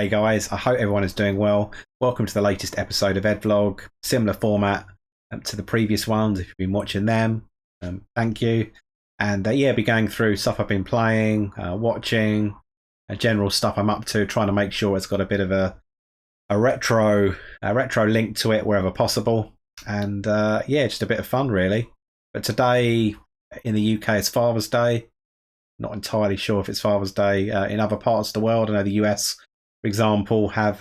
Hey guys, I hope everyone is doing well. Welcome to the latest episode of Edvlog. Similar format to the previous ones. If you've been watching them, thank you. And yeah, be going through stuff I've been playing, watching, general stuff I'm up to, trying to make sure it's got a bit of a retro link to it wherever possible. And yeah, just a bit of fun really. But today in the UK it's Father's Day. Not entirely sure if it's Father's Day in other parts of the world. I know the US, for example, have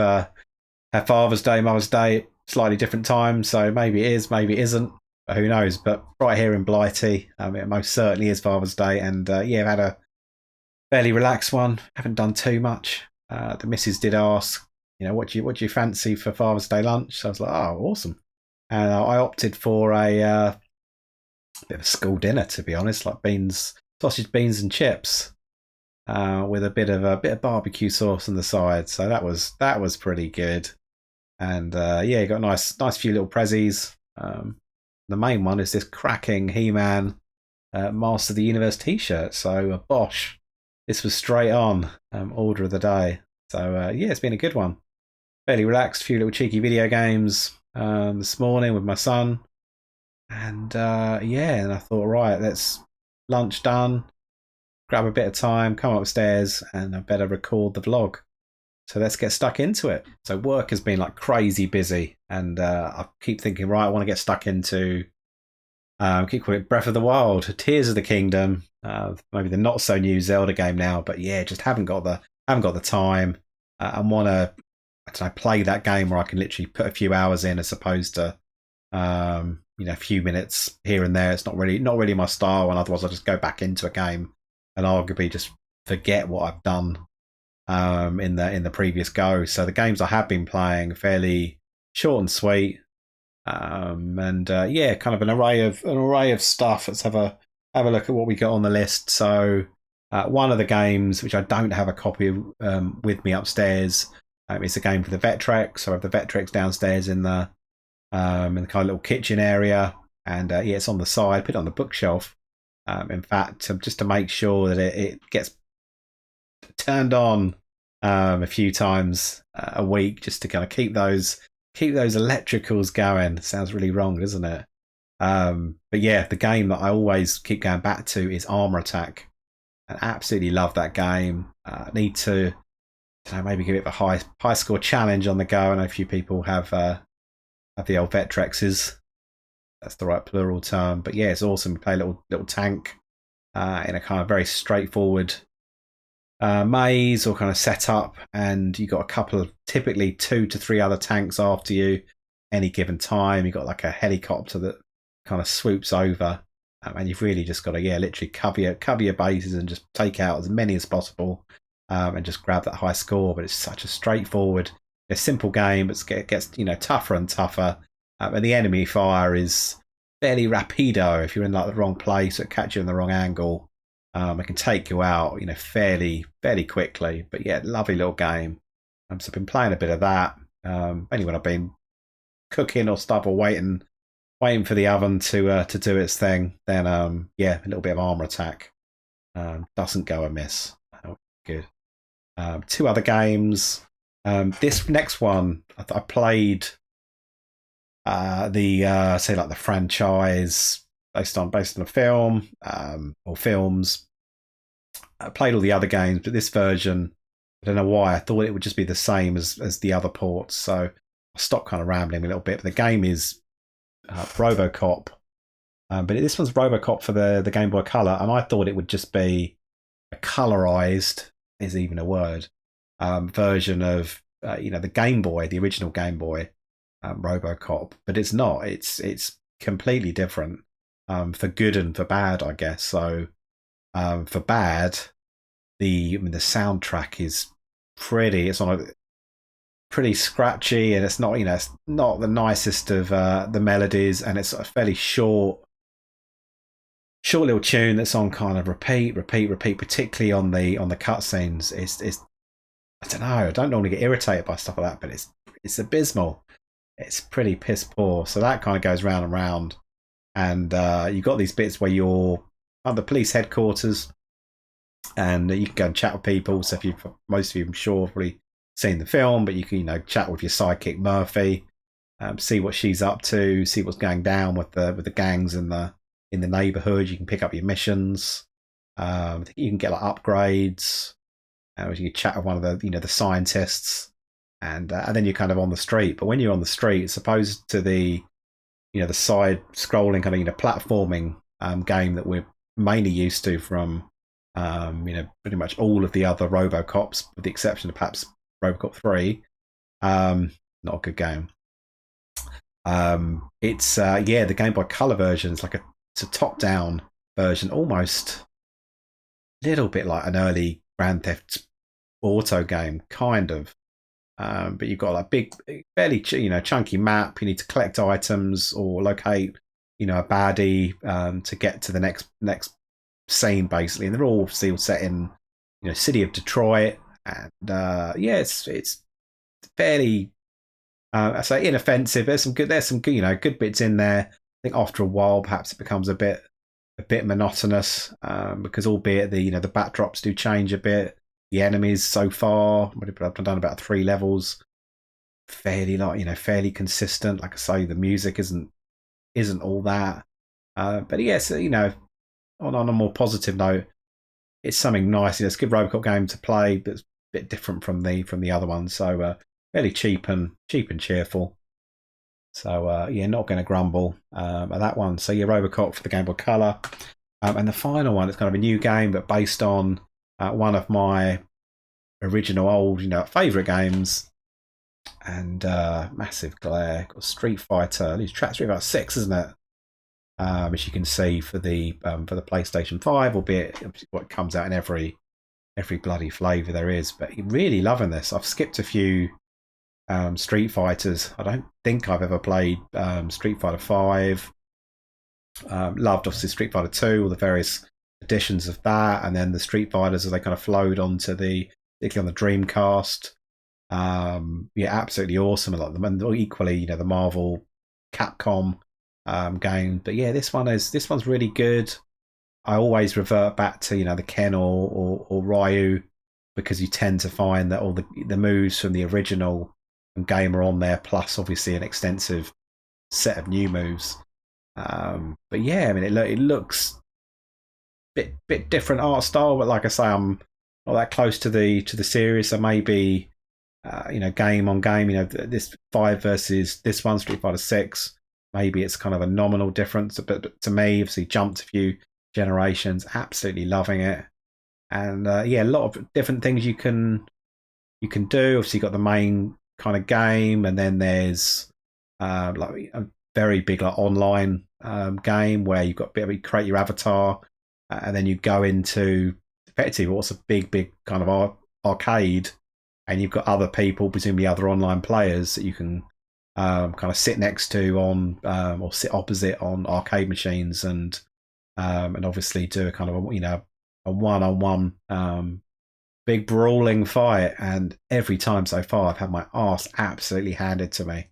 Father's Day, Mother's Day, slightly different times. So maybe it is, maybe it isn't. Who knows? But right here in Blighty, it most certainly is Father's Day. And yeah, I've had a fairly relaxed one. Haven't done too much. The missus did ask, what do you fancy for Father's Day lunch? So I was like, oh, awesome. And I opted for a bit of a school dinner, to be honest, like sausage, beans, and chips, with a bit of barbecue sauce on the side. So that was pretty good. And yeah, you got nice few little prezzies. The main one is this cracking He-Man Master of the Universe T-shirt. So Bosch, this was straight on order of the day. So yeah, it's been a good one. Fairly relaxed, few little cheeky video games this morning with my son. And yeah, and I thought, right, let's lunch done, grab a bit of time, come upstairs, and I better record the vlog. So let's get stuck into it. So work has been like crazy busy, and I keep thinking, right, I want to get stuck into, keep calling it Breath of the Wild, Tears of the Kingdom, maybe the not so new Zelda game now, but yeah, just haven't got the time, and want to, play that game where I can literally put a few hours in as opposed to a few minutes here and there. It's not really my style, and otherwise I'll just go back into a game and arguably just forget what I've done in the previous go. So the games I have been playing are fairly short and sweet, and yeah, kind of an array of stuff. Let's have a look at what we got on the list. So one of the games which I don't have a copy of with me upstairs is a game for the Vectrex. So I have the Vectrex downstairs in the kind of little kitchen area, and yeah, it's on the side. Put it on the bookshelf. In fact, just to make sure that it gets turned on a few times a week, just to kind of keep those electricals going. Sounds really wrong, doesn't it? But yeah, the game that I always keep going back to is Armour Attack. I absolutely love that game. Need to maybe give it a high score challenge on the go. I know a few people have the old Vectrexes. That's the right plural term. But yeah, it's awesome. We play a little tank in a kind of very straightforward maze or kind of setup, and you got a couple of typically 2 to 3 other tanks after you any given time. You got like a helicopter that kind of swoops over, and you've really just got to literally cover your bases and just take out as many as possible, and just grab that high score. But it's such a straightforward, a simple game, but it gets tougher and tougher. And the enemy fire is fairly rapido. If you're in like the wrong place, it catch you in the wrong angle. It can take you out, fairly quickly. But yeah, lovely little game. So I've been playing a bit of that. Only when I've been cooking or stuff, or waiting for the oven to do its thing, then yeah, a little bit of Armour Attack doesn't go amiss. Good. 2 other games. This next one, I played the franchise based on a film or films. I played all the other games, but this version, I don't know why, I thought it would just be the same as the other ports. So I stopped kind of rambling a little bit. But the game is RoboCop, but this one's RoboCop for the Game Boy Color, and I thought it would just be a colorized, is even a word, version of the Game Boy, the original Game Boy RoboCop, but it's not. It's completely different, for good and for bad, I guess. So for bad, the soundtrack is it's on a pretty scratchy, and it's not it's not the nicest of the melodies, and it's a fairly short little tune that's on kind of repeat, particularly on the cutscenes. It's I don't know. I don't normally get irritated by stuff like that, but it's abysmal. It's pretty piss poor. So that kind of goes round and round, and you've got these bits where you're at the police headquarters, and you can go and chat with people. So if most of you, I'm sure, have probably seen the film, but you can chat with your sidekick Murphy, see what she's up to, see what's going down with the gangs in the neighborhood. You can pick up your missions. You can get like upgrades. You can chat with one of the scientists, and then you're kind of on the street. But when you're on the street, it's opposed to the the side scrolling kind of platforming game that we're mainly used to from pretty much all of the other RoboCops, with the exception of perhaps RoboCop 3. Not a good game. It's the Game Boy Color version is it's a top-down version, almost a little bit like an early Grand Theft Auto game, kind of. But you've got a big, fairly chunky map. You need to collect items or locate a baddie to get to the next scene, basically. And they're all still set in city of Detroit, and it's fairly I say inoffensive. There's some good good bits in there. I think after a while, perhaps it becomes a bit monotonous because albeit the backdrops do change a bit. The enemies so far, I've done about 3 levels, fairly fairly consistent. Like I say, the music isn't all that, but yes, on a more positive note, it's something nice. It's a good RoboCop game to play, but it's a bit different from the other ones. So fairly cheap and cheerful. So not going to grumble at that one. So RoboCop for the Game Boy Color, and the final one is kind of a new game, but based on one of my original old favourite games, and massive glare. Got Street Fighter. It's Street Fighter 6, isn't it? As you can see for the PlayStation 5, albeit what comes out in every bloody flavour there is. But really loving this. I've skipped a few Street Fighters. I don't think I've ever played Street Fighter 5. Loved obviously Street Fighter 2, all the various editions of that, and then the Street Fighters as they kind of flowed onto particularly on the Dreamcast. Absolutely awesome. I like them, and equally, the Marvel, Capcom game. But this one's really good. I always revert back to the Ken or Ryu, because you tend to find that all the moves from the original game are on there, plus obviously an extensive set of new moves. But it looks bit different art style, but like I say, I'm not that close to the series, so maybe game on game, this 5 versus this one, Street Fighter 6, maybe it's kind of a nominal difference, but to me, obviously jumped a few generations, absolutely loving it. And a lot of different things you can do. Obviously you've got the main kind of game, and then there's like a very big online game where you've got you create your avatar, and then you go into effectively what's a big kind of arcade, and you've got other people, presumably other online players, that you can kind of sit next to on or sit opposite on arcade machines, and obviously do a kind of a one-on-one big brawling fight. And every time so far, I've had my arse absolutely handed to me.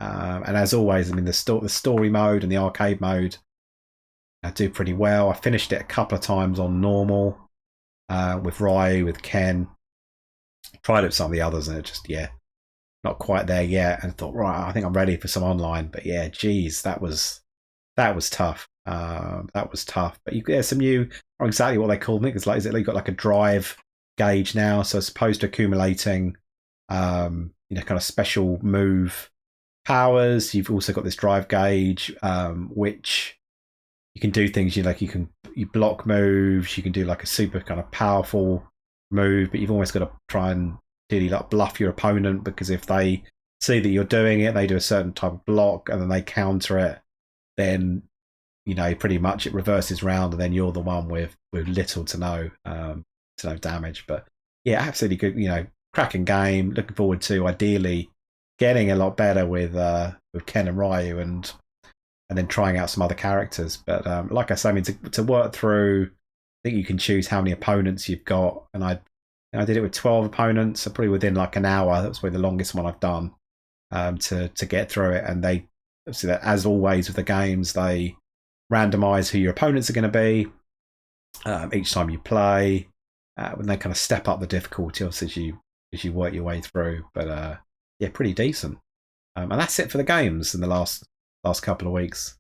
And as always, the story mode and the arcade mode I do pretty well. I finished it a couple of times on normal with Ryu, with Ken. Tried it with some of the others, and it just not quite there yet. And thought, right, I think I'm ready for some online. But geez, that was tough. That was tough. But there's some new, or exactly what they called it. It's like, you've got like a drive gauge now, so as opposed to accumulating, kind of special move powers, you've also got this drive gauge, which you can do things. You block moves. You can do like a super kind of powerful move, but you've almost got to try and really like bluff your opponent, because if they see that you're doing it, they do a certain type of block, and then they counter it, then pretty much it reverses round, and then you're the one with little to no damage. But absolutely good, cracking game. Looking forward to ideally getting a lot better with Ken and Ryu, and then trying out some other characters. But like I say, to work through, I think you can choose how many opponents you've got, and I did it with 12 opponents, so probably within like an hour. That was probably the longest one I've done to get through it. And they obviously, as always with the games, they randomize who your opponents are going to be each time you play. When they kind of step up the difficulty, obviously as you work your way through. But yeah, pretty decent. And that's it for the games in the last couple of weeks.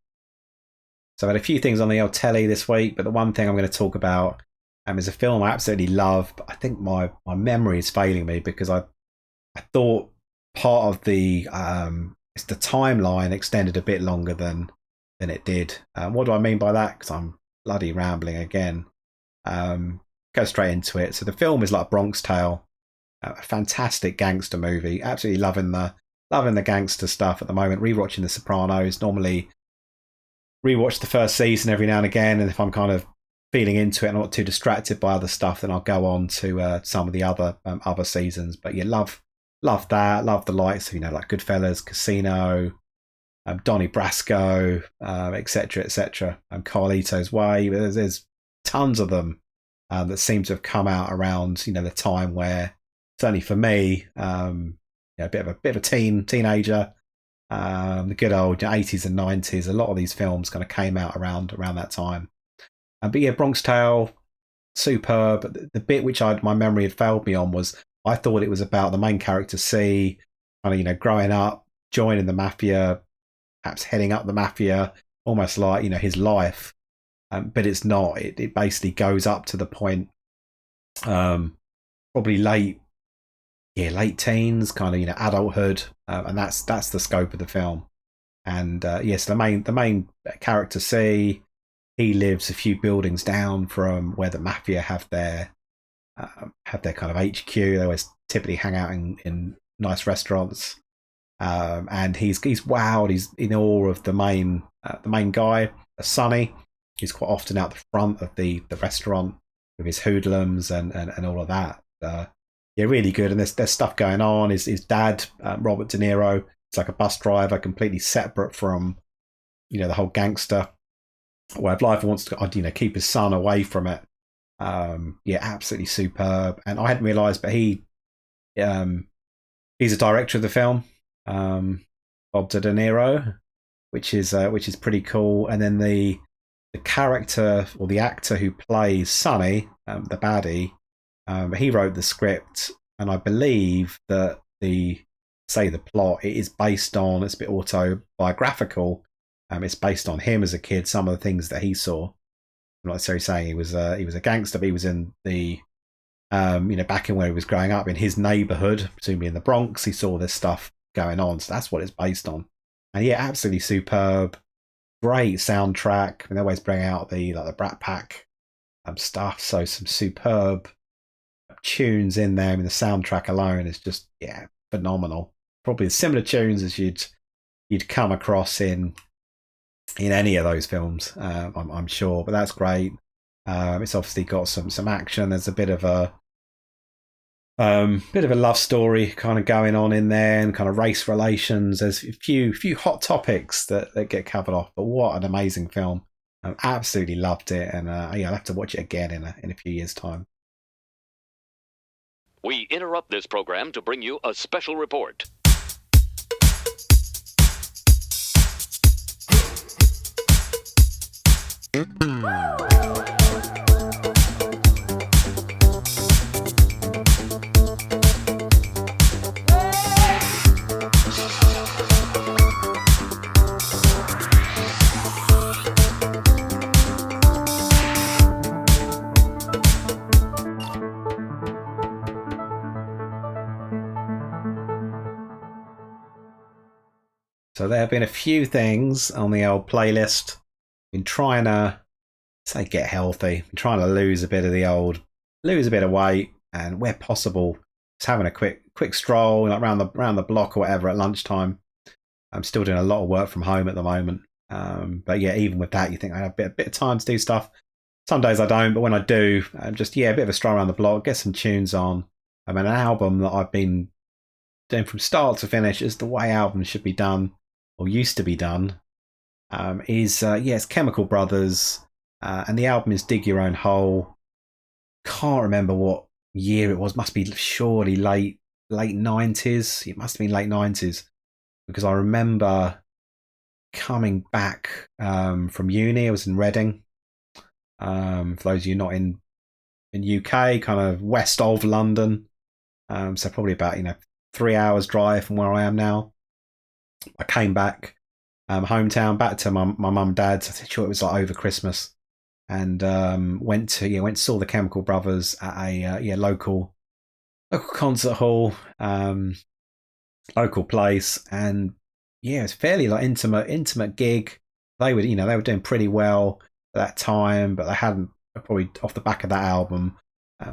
So I had a few things on the old telly this week, but the one thing I'm going to talk about is a film I absolutely love, but I think my memory is failing me because I thought part of the timeline extended a bit longer than it did. What do I mean by that? Because I'm bloody rambling again. Go straight into it. So the film is like Bronx Tale, a fantastic gangster movie. Absolutely loving the gangster stuff at the moment. Rewatching The Sopranos. Normally rewatch the first season every now and again, and if I'm kind of feeling into it and not too distracted by other stuff, then I'll go on to some of the other seasons. But yeah, love that. Love the likes of, like Goodfellas, Casino, Donnie Brasco, etc., etc. Carlito's Way. There's tons of them that seem to have come out around the time where, certainly for me, a bit of a teenager. The good old 80s and 90s. A lot of these films kind of came out around that time. But yeah, Bronx Tale, superb. The bit which my memory had failed me on was I thought it was about the main character C, kind of growing up, joining the mafia, perhaps heading up the mafia, almost like his life. But it's not. It basically goes up to the point, probably late teens, kind of adulthood, and that's the scope of the film. And yes, the main character C, he lives a few buildings down from where the mafia have their kind of HQ. They always typically hang out in nice restaurants, and he's wowed. He's in awe of the main guy, Sonny. He's quite often out the front of the restaurant with his hoodlums and all of that. Yeah, really good. And there's stuff going on. His dad, Robert De Niro, is like a bus driver, completely separate from the whole gangster way of life. He wants to keep his son away from it. Yeah, absolutely superb. And I hadn't realised, but he's a director of the film, Bob De Niro, which is pretty cool. And then the character or the actor who plays Sonny, the baddie, he wrote the script, and I believe that the plot, it is based on, it's a bit autobiographical. It's based on him as a kid, some of the things that he saw. I'm not necessarily saying he was a gangster, but he was in the back in where he was growing up in his neighborhood, presumably in the Bronx. He saw this stuff going on, so that's what it's based on. And yeah, absolutely superb, great soundtrack. And they always bring out the Brat Pack stuff, so some superb tunes in there. I mean, the soundtrack alone is just phenomenal. Probably similar tunes as you'd come across in any of those films, I'm sure. But that's great. It's obviously got some action. There's a bit of a love story kind of going on in there, and kind of race relations. There's a few hot topics that get covered off. But what an amazing film! I absolutely loved it, and I'll have to watch it again in a few years' time. We interrupt this program to bring you a special report. So there have been a few things on the old playlist. Been trying to get healthy. Been trying to lose a bit of weight, and where possible, just having a quick stroll around the block or whatever at lunchtime. I'm still doing a lot of work from home at the moment, but yeah, even with that, you think I have a bit of time to do stuff. Some days I don't, but when I do, just a bit of a stroll around the block, get some tunes on. I mean, an album that I've been doing from start to finish is the way albums should be done, or used to be done, it's Chemical Brothers, and the album is Dig Your Own Hole. Can't remember what year it was. Must be surely late 90s. It must have been late 90s, because I remember coming back from uni. I was in Reading. For those of you not in UK, kind of west of London. so probably about 3 hours drive from where I am now. I came back hometown, back to my mum and dad's. I'm sure it was like over Christmas, and went to saw the Chemical Brothers at a local concert hall, local place, and it's fairly like intimate gig. They were doing pretty well at that time, but they hadn't, probably off the back of that album,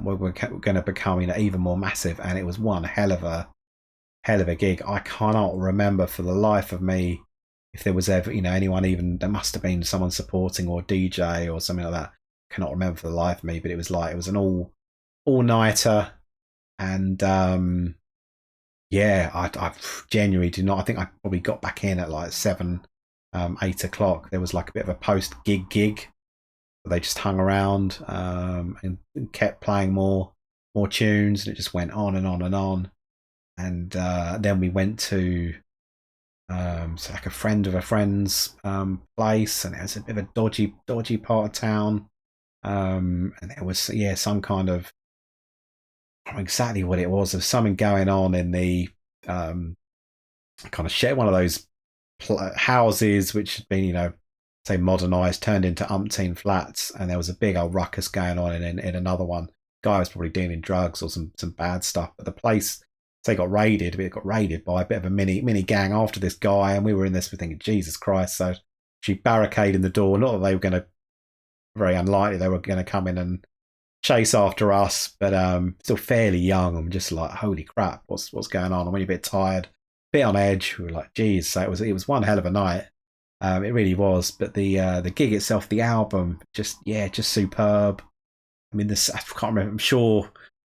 we're going to become even more massive, and it was one hell of a gig. I cannot remember for the life of me if there was ever anyone, even there must have been someone supporting or DJ or something like that. I cannot remember for the life of me, but it was an all-nighter, and I genuinely do not. I think I probably got back in at like 7, 8 o'clock. There was like a bit of a post gig. They just hung around and kept playing more tunes, and it just went on and on and on. And then we went to so like a friend of a friend's place, and it was a bit of a dodgy part of town. And there was some kind of, I don't know exactly what it was. There's something going on in the kind of shed, one of those houses which had been say modernised, turned into umpteen flats, and there was a big old ruckus going on in another one. Guy was probably dealing drugs or some bad stuff, but the place, they got raided. It got raided by a bit of a mini gang after this guy, and we were in this. We're thinking, Jesus Christ! So she barricaded the door. Not that they were going to, very unlikely they were going to come in and chase after us, but still fairly young. I'm just like, holy crap, what's going on? I'm really a bit tired, a bit on edge. We were like, geez. So it was one hell of a night. It really was. But the gig itself, the album, just superb. I mean, I can't remember. I'm sure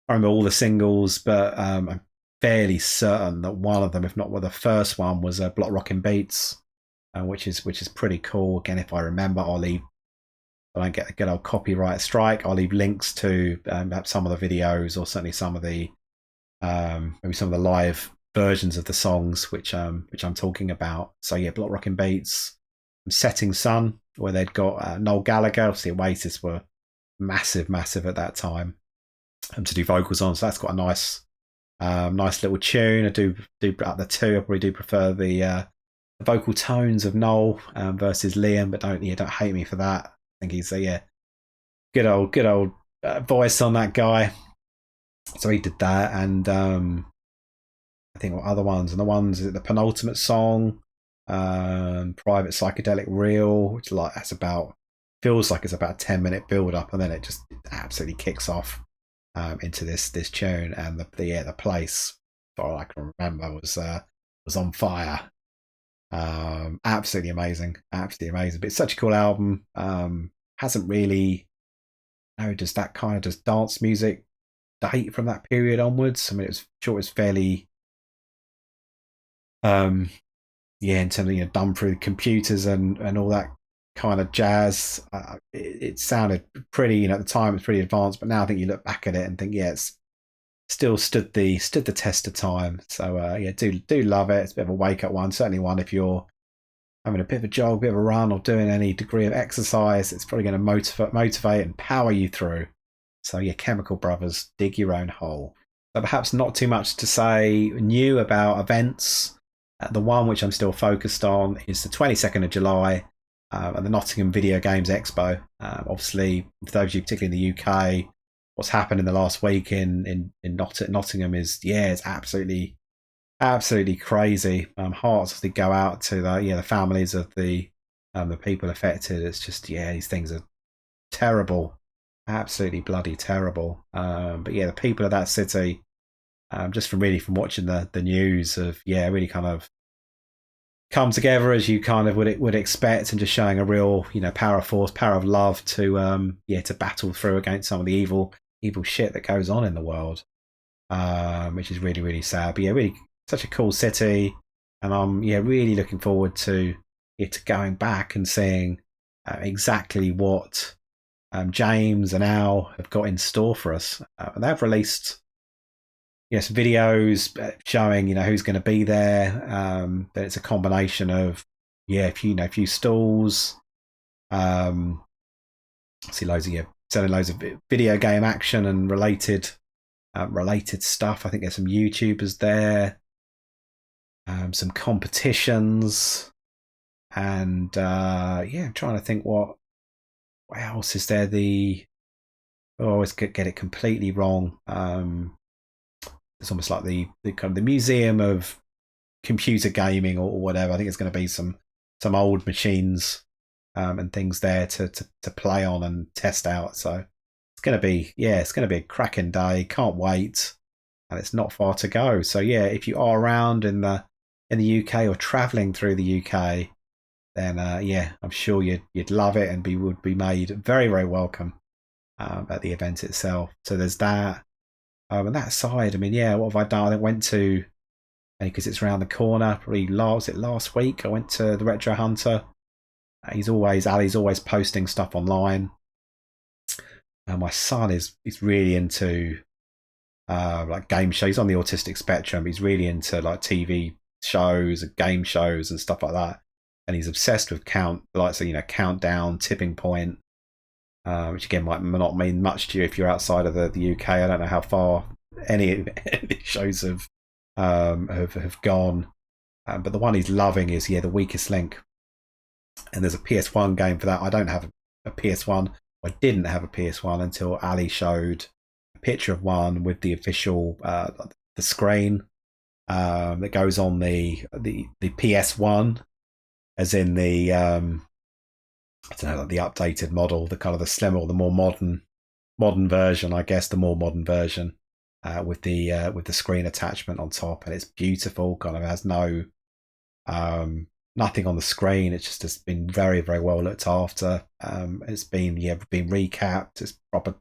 I remember all the singles, but I'm fairly certain that one of them, if not the first one, was Block Rockin' Beats, which is pretty cool. Again, if I remember, I'll leave. I don't get a good old copyright strike. I'll leave links to perhaps some of the videos, or certainly some of the maybe some of the live versions of the songs which I'm talking about. So Block Rockin' Beats, Setting Sun, where they'd got Noel Gallagher. Obviously, Oasis were massive at that time, to do vocals on. So that's got a nice little tune. I do up the two. I probably do prefer the vocal tones of Noel versus Liam, but don't hate me for that. I think he's a good old voice on that guy. So he did that, and I think what other ones, and the ones, the penultimate song, Private Psychedelic Real, which feels like it's about a 10-minute build up, and then it just absolutely kicks off into this tune, and the place, for all I can remember, was on fire. Absolutely amazing. But it's such a cool album. Hasn't really, does that kind of, does dance music date from that period onwards? I mean, it's fairly in terms of done through computers and all that kind of jazz. It sounded pretty, at the time it's pretty advanced, but now I think you look back at it and think, it's still stood the test of time. So do love it. It's a bit of a wake up one, certainly one if you're having a bit of a jog, a bit of a run, or doing any degree of exercise. It's probably going to motivate and power you through. So Chemical Brothers, Dig Your Own Hole. So perhaps not too much to say new about events. The one which I'm still focused on is the 22nd of July at the Nottingham Video Games Expo. Obviously, for those of you particularly in the UK, what's happened in the last week in Nottingham is it's absolutely crazy. Hearts obviously go out to the families of the people affected. It's just these things are terrible, absolutely bloody terrible. But the people of that city, just from watching the news, of really kind of come together as you kind of would expect, and just showing a real power of love to battle through against some of the evil shit that goes on in the world, which is really sad. But really such a cool city, and I'm really looking forward to going back and seeing exactly what James and Al have got in store for us. And they've released some videos showing who's going to be there. But it's a combination of a few stalls. See loads of selling loads of video game action and related related stuff. I think there's some YouTubers there, some competitions, and yeah, I'm trying to think what else is there. I always get it completely wrong. It's almost like the kind of the museum of computer gaming or whatever. I think it's going to be some old machines and things there to play on and test out. So it's going to be a cracking day. Can't wait, and it's not far to go. So yeah, if you are around in the UK or travelling through the UK, then yeah, I'm sure you'd love it and would be made very, very welcome at the event itself. So there's that. And that side, I mean, yeah, what have I done? I went to, because it's around the corner, probably last week, I went to the Retro Hunter. Ali's always posting stuff online. My son is really into like game shows. He's on the autistic spectrum. He's really into like TV shows and game shows and stuff like that. And he's obsessed with Countdown, Tipping Point, which again might not mean much to you if you're outside of the UK. I don't know how far any of the shows have gone, but the one he's loving is The Weakest Link, and there's a PS1 game for that. I don't have a PS1. I didn't have a PS1 until Ali showed a picture of one with the official the screen that goes on the PS1, as in the I don't know, like the updated model, the kind of the slimmer or the more modern version, I guess, the more modern version with the screen attachment on top, and it's beautiful. Kind of has no nothing on the screen. It's just been very, very well looked after. It's been recapped. It's proper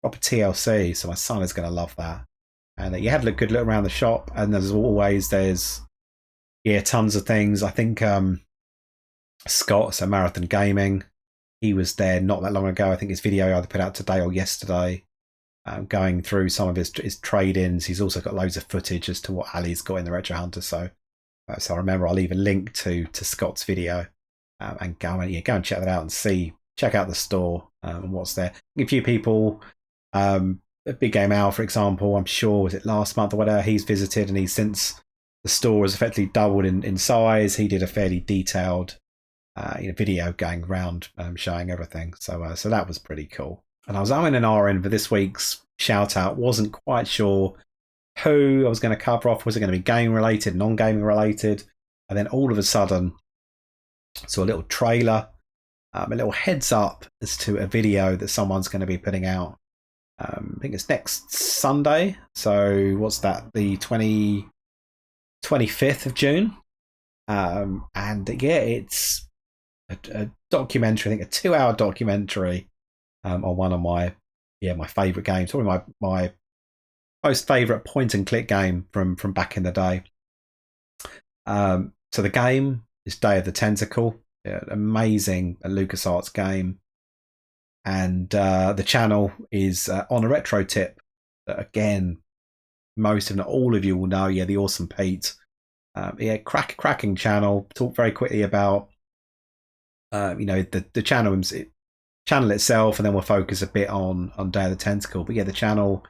TLC. So my son is going to love that. And you had a good look around the shop, and there's tons of things. I think Scott, so Marathon Gaming, he was there not that long ago. I think his video either put out today or yesterday, going through some of his trade-ins. He's also got loads of footage as to what Ali's got in the Retro Hunter. So I remember I'll leave a link to Scott's video and go and check that out and check out the store and what's there. A few people, Big Game Al, for example, I'm sure, was it last month or whatever, he's visited, and he's since the store has effectively doubled in size. He did a fairly detailed video going around showing everything. So that was pretty cool. And I was in an RN for this week's shout out. Wasn't quite sure who I was going to cover off. Was it going to be game related, non-gaming related? And then all of a sudden, saw a little trailer, a little heads up as to a video that someone's going to be putting out. I think it's next Sunday. So what's that? The 25th of June. And yeah, it's a documentary. I think a 2-hour documentary on one of my favourite games. Probably my most favourite point and click game from back in the day. So the game is Day of the Tentacle, amazing LucasArts game, and the channel is on a retro tip that, again, most if not all of you will know. The Awesome Pete, cracking channel. Talk very quickly about the channel itself, and then we'll focus a bit on Day of the Tentacle. But the channel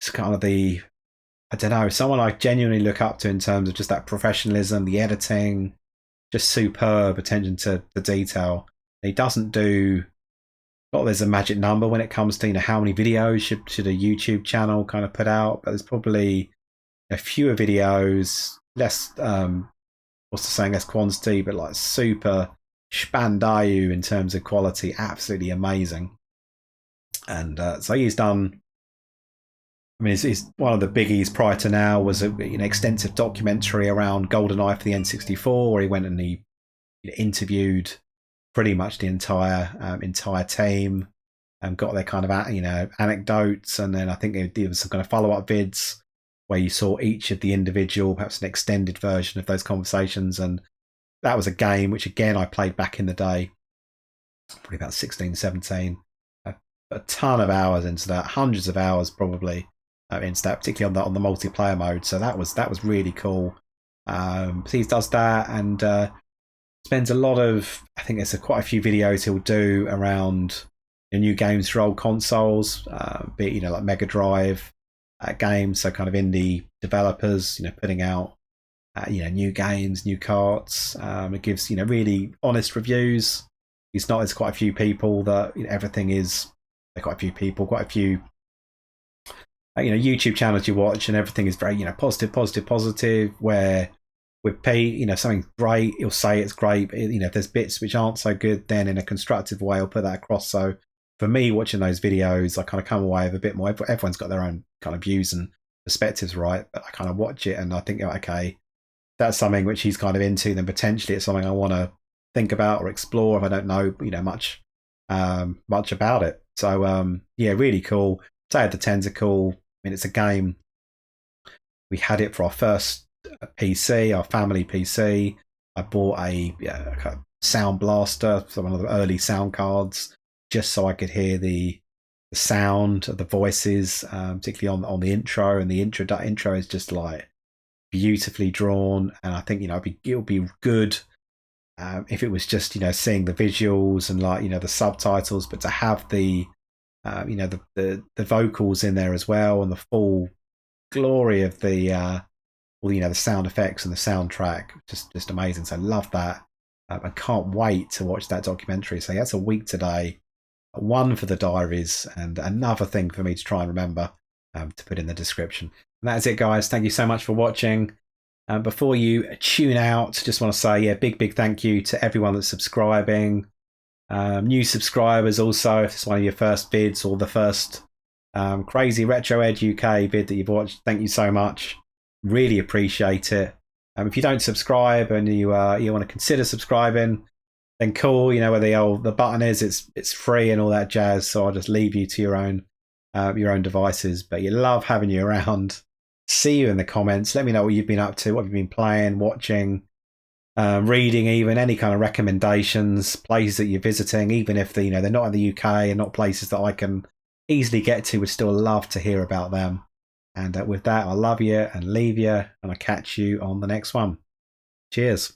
is kind of someone I genuinely look up to in terms of just that professionalism, the editing, just superb attention to the detail. He doesn't do, not there's a magic number when it comes to how many videos should a YouTube channel kind of put out, but there's probably a fewer videos, less less quantity, but like super spandayu in terms of quality, absolutely amazing. And so he's done, he's one of the biggies prior to now was an extensive documentary around GoldenEye for the N64, where he went and he interviewed pretty much the entire team and got their kind of anecdotes. And then I think there was some kind of follow-up vids where you saw each of the individual, perhaps an extended version of those conversations. And that was a game which, again, I played back in the day, probably about 16, 17. A ton of hours into that, hundreds of hours probably into that, particularly on the multiplayer mode. So that was really cool. He does that and spends a lot of, I think there's quite a few videos he'll do around the new games for old consoles, be it like Mega Drive, games, so kind of indie developers, putting out new games, new carts. It gives really honest reviews. It's not as quite a few people that everything is. Quite a few people, quite a few YouTube channels you watch, and everything is very positive. Where with Pete, something's great, he'll say it's great. But, if there's bits which aren't so good, then in a constructive way, I'll put that across. So for me, watching those videos, I kind of come away with a bit more. Everyone's got their own kind of views and perspectives, right? But I kind of watch it and I think, okay, that's something which he's kind of into. Then potentially it's something I want to think about or explore if I don't know, much about it. So really cool. So I had the Tentacle. I mean, it's a game. We had it for our first PC, our family PC. I bought a sound blaster, so one of the early sound cards, just so I could hear the sound of the voices, particularly on the intro. And the intro is just like beautifully drawn. And I think it'll be good if it was just seeing the visuals and the subtitles, but to have the the vocals in there as well, and the full glory of the the sound effects and the soundtrack, just amazing. So I love that. I can't wait to watch that documentary. So that's a week today, one for the diaries, and another thing for me to try and remember to put in the description. And that's it, guys. Thank you so much for watching. Before you tune out, just want to say big thank you to everyone that's subscribing. New subscribers also, if it's one of your first vids or the first crazy Retro Ed UK vid that you've watched, thank you so much. Really appreciate it. If you don't subscribe and you want to consider subscribing, then cool. Where the button is, it's free and all that jazz. So I'll just leave you to your own devices. But you love having you around. See you in the comments. Let me know what you've been up to, what you've been playing, watching, reading, even any kind of recommendations, places that you're visiting, even if they're not in the UK and not places that I can easily get to. Would still love to hear about them. And with that, I love you and leave you, and I'll catch you on the next one. Cheers.